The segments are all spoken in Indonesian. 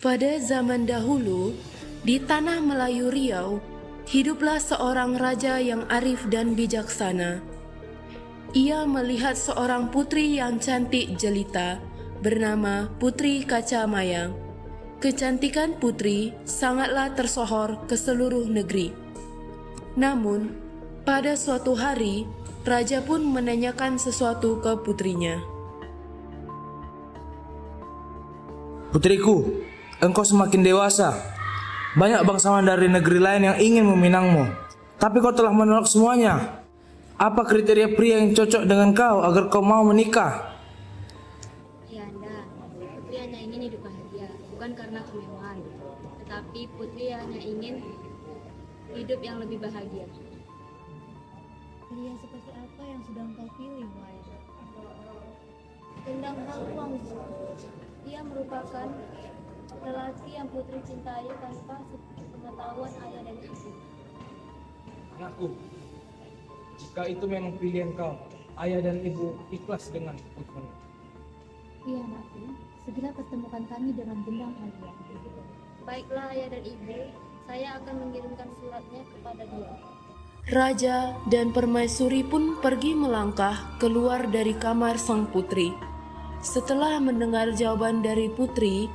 Pada zaman dahulu, di tanah Melayu Riau, hiduplah seorang raja yang arif dan bijaksana. Ia melihat seorang putri yang cantik jelita, bernama Putri Kaca Mayang. Kecantikan putri sangatlah tersohor ke seluruh negeri. Namun, pada suatu hari, raja pun menanyakan sesuatu ke putrinya. Putriku, engkau semakin dewasa. Banyak bangsawan dari negeri lain yang ingin meminangmu, tapi kau telah menolak semuanya. Apa kriteria pria yang cocok dengan kau agar kau mau menikah? Ayahanda, Putri hanya ingin hidup bahagia, bukan karena kemewahan, tetapi Putri hanya ingin hidup yang lebih bahagia. Pria seperti apa yang sudah engkau pilih, Wai? Gendang Haluang. Ia merupakan lelaki yang Putri cintai tanpa pengetahuan ayah dan ibu. Anakku, jika itu memang pilihan kau, ayah dan ibu ikhlas dengan putrimu. Iya, anakku. Segera pertemukan kami dengan Gendang Haluang. Baiklah ayah dan ibu, saya akan mengirimkan suratnya kepada dia. Raja dan permaisuri pun pergi melangkah keluar dari kamar sang putri. Setelah mendengar jawaban dari putri,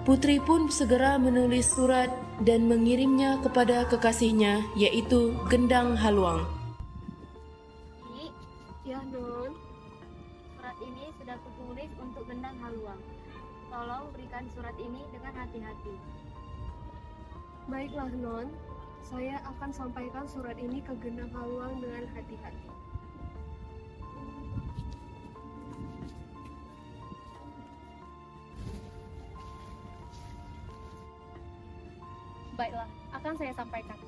putri pun segera menulis surat dan mengirimnya kepada kekasihnya, yaitu Gendang Haluang. Ya Nun, surat ini sudah kutulis untuk Gendang Haluang. Tolong berikan surat ini dengan hati-hati. Baiklah Non, saya akan sampaikan surat ini ke Gendang Haluang dengan hati-hati. Baiklah, akan saya sampaikan.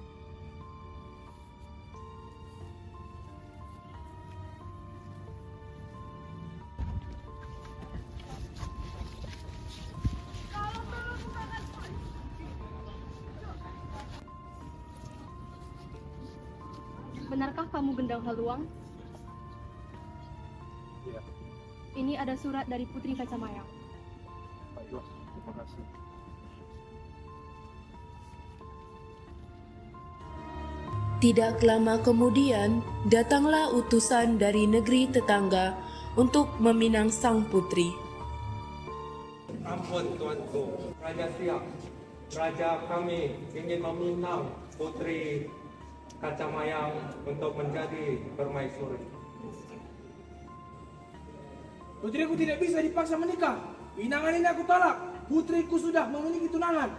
Benarkah kamu Gendang Haluang? Iya, Ini ada surat dari Putri Kaca Mayang. baiklah, terima kasih. Tidak lama kemudian, datanglah utusan dari negeri tetangga untuk meminang sang putri. Ampun tuanku, Raja Siak. Raja kami ingin meminang Putri Kaca Mayang untuk menjadi permaisuri. Putriku tidak bisa dipaksa menikah. Pinangan ini aku tolak. Putriku sudah memiliki tunangan.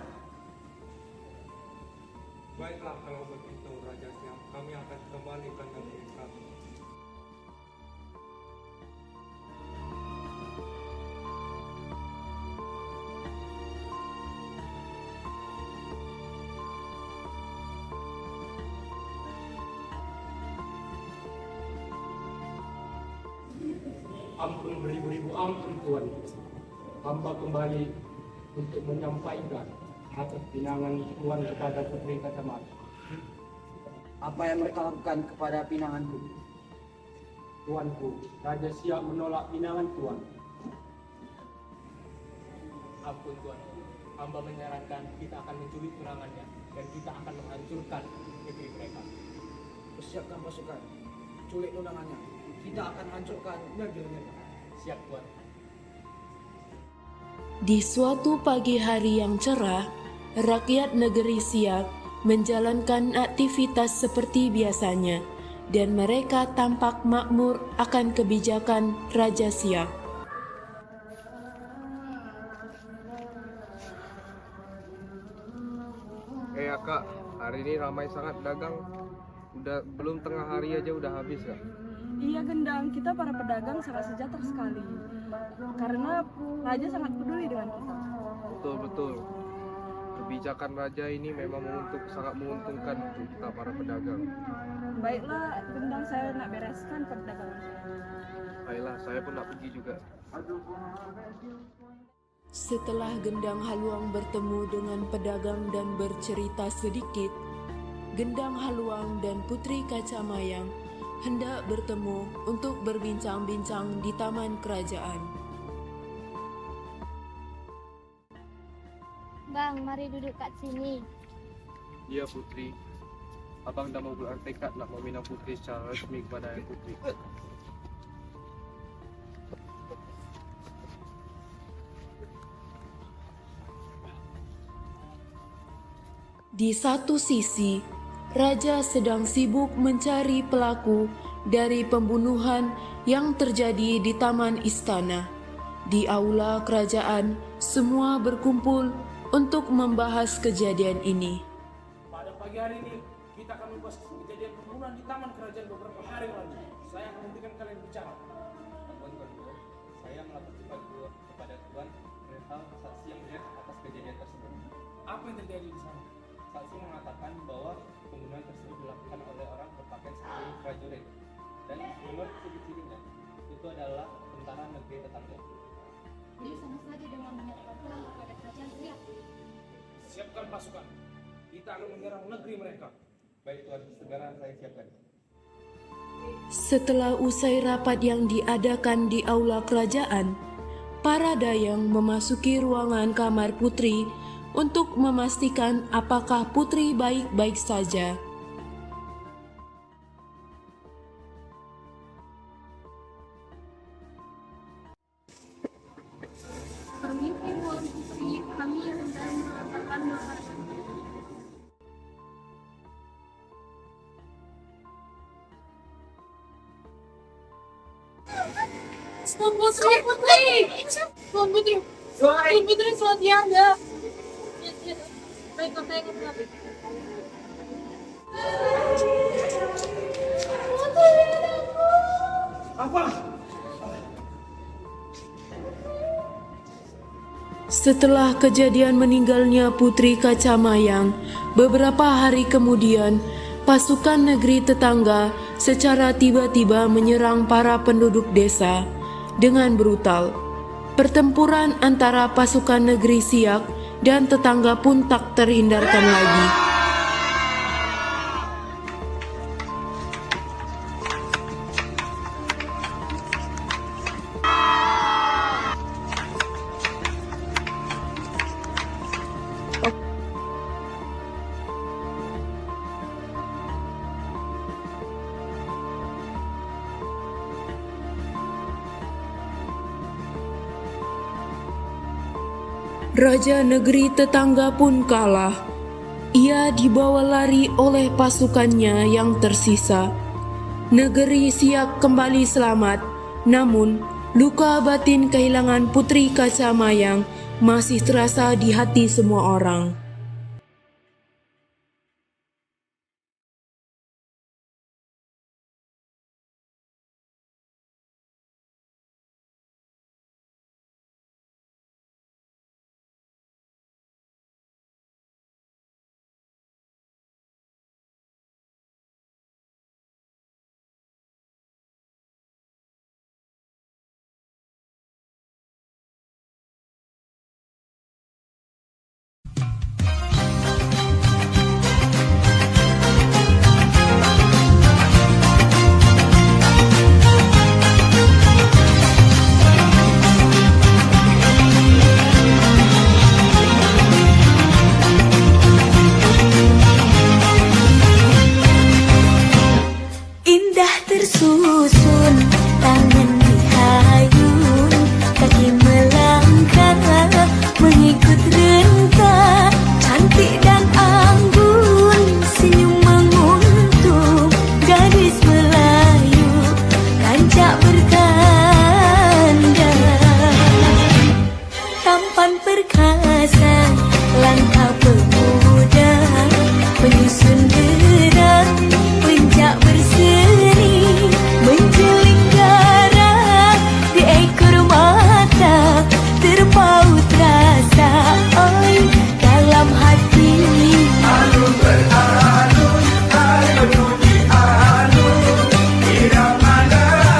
Baiklah kalau begitu Raja Siak, kami akan kembali ke negeri kami. Ampun beribu-ribu ampun Tuan. Hamba kembali untuk menyampaikan atas pinangan Tuan kepada Putri Kaca Mayang. Apa yang mereka lakukan kepada pinanganku? Tuanku, Raja Siak menolak pinangan Tuan. Ampun Tuan, hamba menyarankan kita akan mencuri tunangannya dan kita akan menghancurkan negeri mereka. Persiapkan pasukan, culik tunangannya. Kita akan hancurkan negeri mereka. Siap Tuan. Di suatu pagi hari yang cerah, rakyat negeri Siak menjalankan aktivitas seperti biasanya dan mereka tampak makmur akan kebijakan Raja Siak. Kak, hari ini ramai sangat dagang. Udah belum tengah hari aja udah habis Kak. Iya Gendang, kita para pedagang sangat sejahtera sekali. Karena Raja sangat peduli dengan kita. Betul. Kebijakan raja ini memang sangat menguntungkan untuk kita para pedagang. Baiklah Gendang, saya nak bereskan perdagangan saya. Baiklah, saya pun nak pergi juga. Setelah Gendang Haluang bertemu dengan pedagang dan bercerita sedikit, Gendang Haluang dan Putri Kaca Mayang hendak bertemu untuk berbincang-bincang di taman kerajaan. Bang, mari duduk kat sini. Iya Putri, abang dah mau bertekad nak meminang Putri secara resmi kepada Ayah Putri. Di satu sisi, raja sedang sibuk mencari pelaku dari pembunuhan yang terjadi di taman istana. Di aula kerajaan, semua berkumpul untuk membahas kejadian ini. Pada pagi hari ini, kita akan membahas kejadian pembunuhan di taman kerajaan beberapa hari lalu. Saya akan menghentikan kalian bicara. Saya melaporkan kepada Tuan perihal saksi yang melihat atas kejadian tersebut. Apa yang terjadi di sana? Saksi mengatakan bahwa pembunuhan tersebut dilakukan oleh orang berpakaian sebagai prajurit, dan menurut ciri-cirinya itu adalah tentara negeri tetangga. Jadi sama saja dengan menyatakan perang kepada kerajaan Siap. Siapkan pasukan. Kita akan menyerang negeri mereka. Baik Tuan, segera saya siapkan. Setelah usai rapat yang diadakan di aula kerajaan, para dayang memasuki ruangan kamar putri untuk memastikan apakah putri baik-baik saja. Permisi Tuan Putri, kami hendak mengatakan bahwa Tuan Putri, selamat tiada. Baiklah, baiklah. Apa? Setelah kejadian meninggalnya Putri Kacamayang, beberapa hari kemudian, pasukan negeri tetangga secara tiba-tiba menyerang para penduduk desa dengan brutal. Pertempuran antara pasukan negeri Siak dan tetangga pun tak terhindarkan lagi. Raja negeri tetangga pun kalah. Ia dibawa lari oleh pasukannya yang tersisa. Negeri Siak kembali selamat, namun luka batin kehilangan Putri Kacamayang masih terasa di hati semua orang. Tersusun tangan dihayun, kaki melangkah mengikut rentah, cantik dan anggun, senyum menguntung, gadis Melayu rancak bertanda, tampan perkasa, langkah pemuda, menyusun derang, pencak berseri, menjeling darah di ekor mata, terpaut rasa oi dalam hati. Alun beralun, alun di alun, irama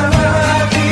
melati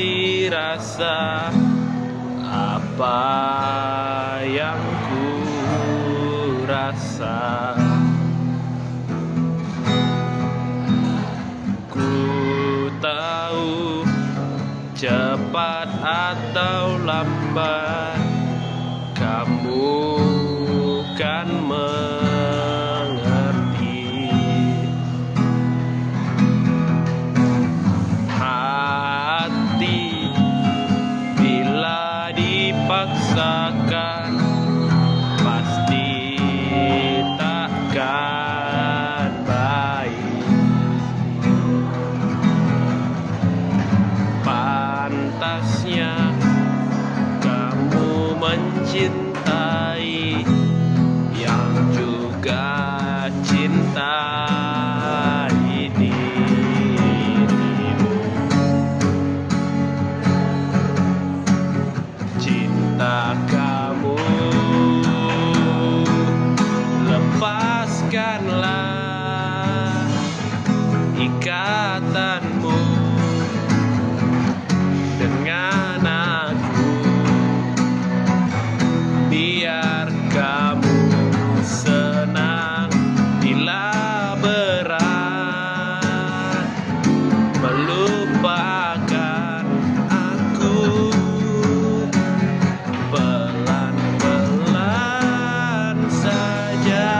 hati rasa apa yang ku rasa. Ku tahu cepat atau lambat kamu kan mengerti. Hati bila dipaksakan pasti takkan baik. Pantasnya kamu mencintai yang juga cintai dirimu. Cinta kamu lepaskanlah ikatanmu dengan aku, biar kamu senang bila berat melupakan aku. Pelan-pelan saja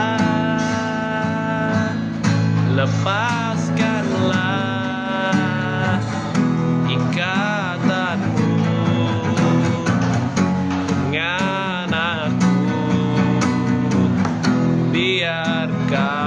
lepaskanlah ikatanmu dengan aku, biarkan